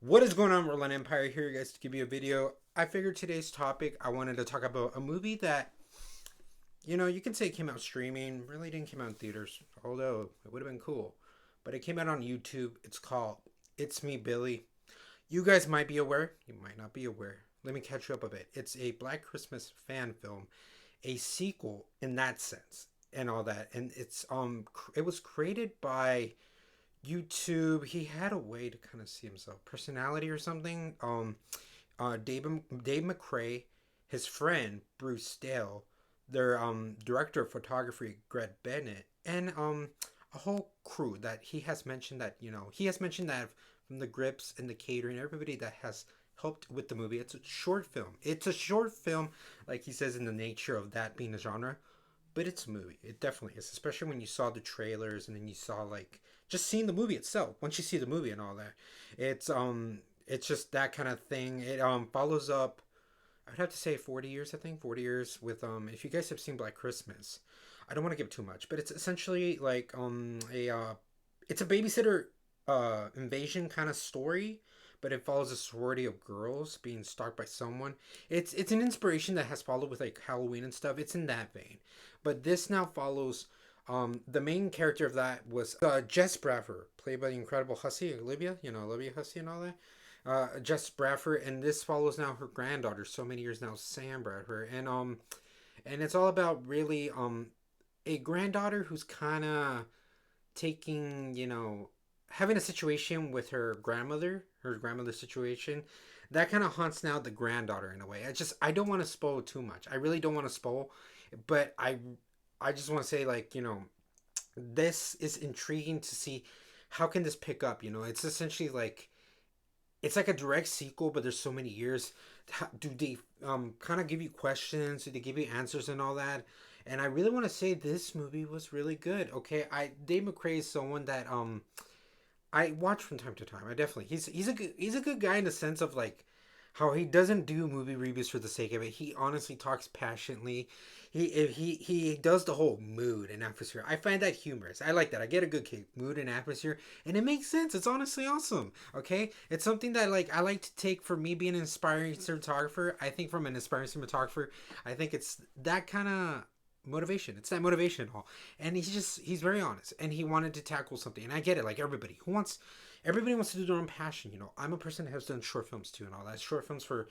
What is going on, Roland Empire here, guys, to give you a video. I figured today's topic, I wanted to talk about a movie that, you can say came out streaming, really didn't come out in theaters, although it would have been cool. But it came out on YouTube. It's called It's Me, Billy. You guys might be aware, you might not be aware. Let me catch you up a bit. It's a Black Christmas fan film, a sequel in that sense, and all that. And it was created by YouTube. He had a way to kind of see himself, personality or something. Dave McCrae, his friend Bruce Dale, their director of photography Greg Bennett, and a whole crew that he has mentioned that from the grips and the catering, everybody that has helped with the movie. It's a short film. It's a short film, like he says, in the nature of that being a genre, but it's a movie. It definitely is, especially when you saw the trailers and then you saw like just seeing the movie itself. Once you see the movie and all that, it's just that kind of thing. It follows up. I'd have to say 40 years. I think 40 years with If you guys have seen Black Christmas, I don't want to give too much, but it's essentially like it's a babysitter invasion kind of story, but it follows a sorority of girls being stalked by someone. It's an inspiration that has followed with like Halloween and stuff. It's in that vein, but this now follows. The main character of that was Jess Bradford, played by the incredible Hussey, Olivia, Olivia Hussey and all that. Jess Bradford, and this follows now her granddaughter, so many years now, Sam Bradford, and it's all about really a granddaughter who's kind of taking, having a situation with her grandmother situation that kind of haunts now the granddaughter in a way. I don't want to spoil too much. I really don't want to spoil, but I just want to say, like, this is intriguing to see how can this pick up. It's essentially like it's like a direct sequel, but there's so many years. Do they kind of give you questions? Do they give you answers and all that? And I really want to say this movie was really good. Okay, Dave McCrae is someone that I watch from time to time. I definitely he's a good guy in the sense of like how he doesn't do movie reviews for the sake of it. He honestly talks passionately. He does the whole mood and atmosphere. I find that humorous. I like that. I get a good kick, mood and atmosphere, and it makes sense. It's honestly awesome. Okay, it's something that like I like to take for me being an inspiring cinematographer. I think from an inspiring cinematographer, I think it's that kind of motivation. It's that motivation all. And he's very honest, and he wanted to tackle something. And I get it. Like everybody wants to do their own passion. I'm a person that has done short films too and all that. Short films for,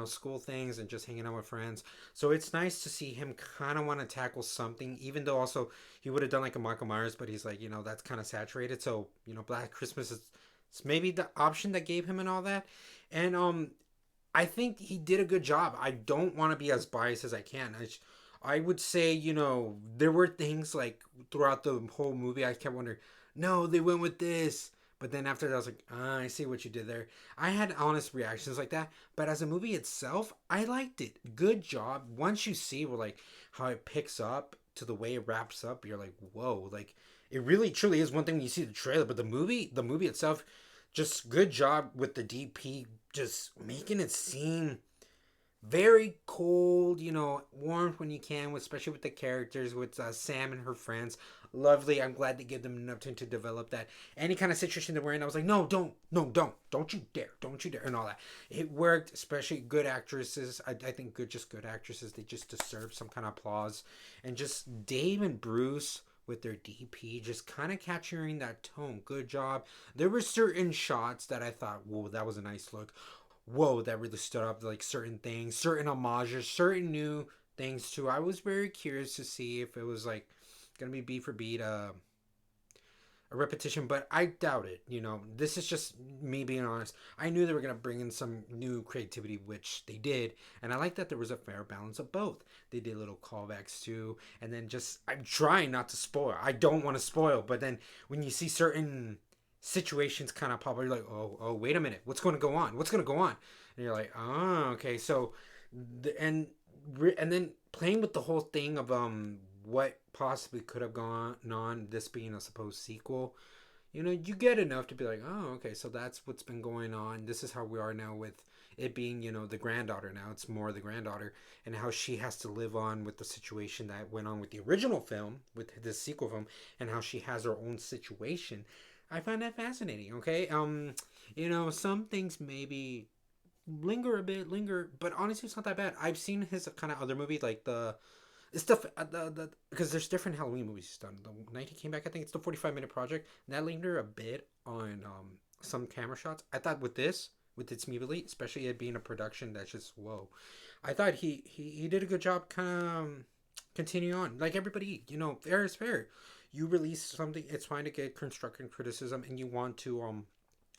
school things and just hanging out with friends. So it's nice to see him kind of want to tackle something, even though also he would have done like a Michael Myers, but he's like, that's kind of saturated. So, Black Christmas is maybe the option that gave him and all that. And I think he did a good job. I don't want to be as biased as I can. I would say, there were things like throughout the whole movie I kept wondering, no, they went with this. But then after that, I was like, I see what you did there. I had honest reactions like that. But as a movie itself, I liked it. Good job. Once you see like how it picks up to the way it wraps up, you're like, whoa. Like, it really truly is one thing when you see the trailer. But the movie itself, just good job with the DP just making it seem very cold, warmth when you can, especially with the characters, with Sam and her friends. Lovely. I'm glad to give them enough time to develop that. Any kind of situation that we're in, I was like, no, don't you dare, and all that. It worked, especially good actresses. I think good actresses. They just deserve some kind of applause, and just Dave and Bruce with their DP, just kind of capturing that tone. Good job. There were certain shots that I thought, whoa, that was a nice look. Whoa, that really stood up, like certain things, certain homages, certain new things too. I was very curious to see if it was like gonna be beat for beat a repetition, but I doubt it. This is just me being honest. I knew they were gonna bring in some new creativity, which they did, and I like that there was a fair balance of both. They did little callbacks too, and then just I'm trying not to spoil. I don't want to spoil, but then when you see certain situations kind of pop up, you're like, oh, wait a minute, what's going to go on? What's going to go on? And you're like, oh, okay. So, and then playing with the whole thing of what possibly could have gone on, this being a supposed sequel, you get enough to be like, oh, okay, so that's what's been going on. This is how we are now with it being, the granddaughter now. It's more the granddaughter and how she has to live on with the situation that went on with the original film, with the sequel film, and how she has her own situation. I find that fascinating. Okay, some things maybe linger a bit, but honestly, it's not that bad. I've seen his kind of other movies, like it's the because there's different Halloween movies he's done. The night he came back, I think it's the 45-minute project, and that lingered a bit on some camera shots. I thought with its movie, especially it being a production that's just whoa. I thought he did a good job, kind of continue on. Like everybody, fair is fair. You release something, it's fine to get constructive criticism, and you want to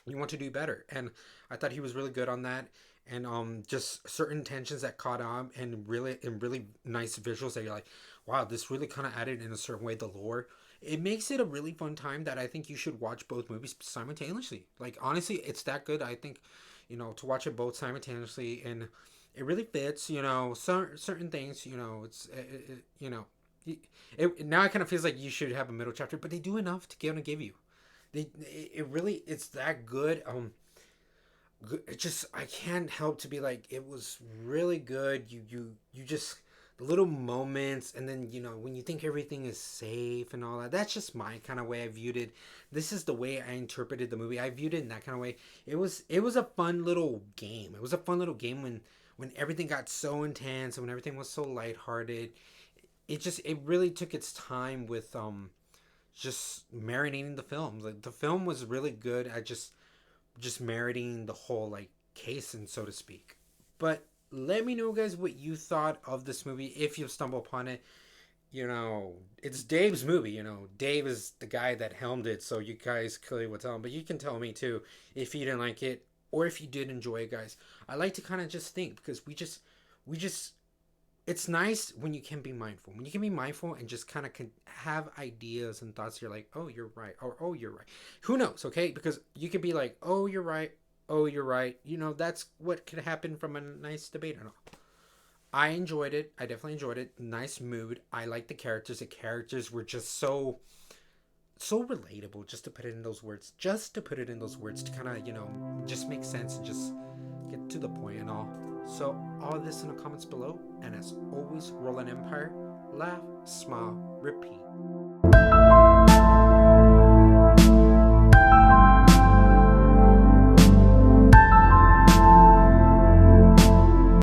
do better. And I thought he was really good on that. And just certain tensions that caught on, and really nice visuals that you're like, wow, this really kind of added in a certain way the lore. It makes it a really fun time that I think you should watch both movies simultaneously. Like honestly, it's that good. I think, to watch it both simultaneously, and it really fits. Certain things. Now it kind of feels like you should have a middle chapter, but they do enough to give you. It's that good. It just, I can't help to be like, it was really good. You just, the little moments, and then when you think everything is safe and all that. That's just my kind of way I viewed it. This is the way I interpreted the movie. I viewed it in that kind of way. It was a fun little game. It was a fun little game when everything got so intense and when everything was so lighthearted. It really took its time with just marinating the film. Like the film was really good at just marinating the whole like case, and so to speak. But let me know, guys, what you thought of this movie if you stumble upon it. It's Dave's movie. Dave is the guy that helmed it, so you guys clearly will tell him. But you can tell me too if you didn't like it or if you did enjoy it, guys. I like to kind of just think, because we just it's nice when you can be mindful. When you can be mindful and just kind of can have ideas and thoughts, you're like, oh, you're right. Or, oh, you're right. Who knows, okay? Because you could be like, oh, you're right. Oh, you're right. That's what could happen from a nice debate and all. I enjoyed it. I definitely enjoyed it. Nice mood. I like the characters. The characters were just so relatable, just to put it in those words. Just to put it in those words to kind of, just make sense and just get to the point and all. So, all of this in the comments below. And as always, roll an empire, laugh, smile, repeat.